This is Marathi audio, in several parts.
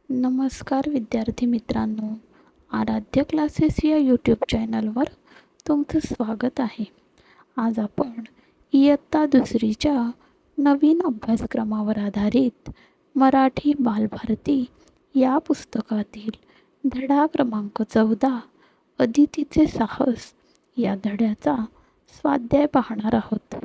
नमस्कार विद्यार्थी मित्रांनो, आराध्य क्लासेस या यूट्यूब चॅनलवर तुमचं स्वागत आहे. आज आपण इयत्ता दुसरीच्या नवीन अभ्यासक्रमावर आधारित मराठी बालभारती या पुस्तकातील धडा क्रमांक 14 अदितीचे साहस या धड्याचा स्वाध्याय पाहणार आहोत.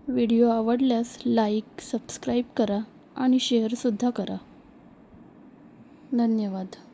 व्हिडिओ आवडल्यास लाईक, सबस्क्राईब करा आणि शेअरसुद्धा करा. धन्यवाद.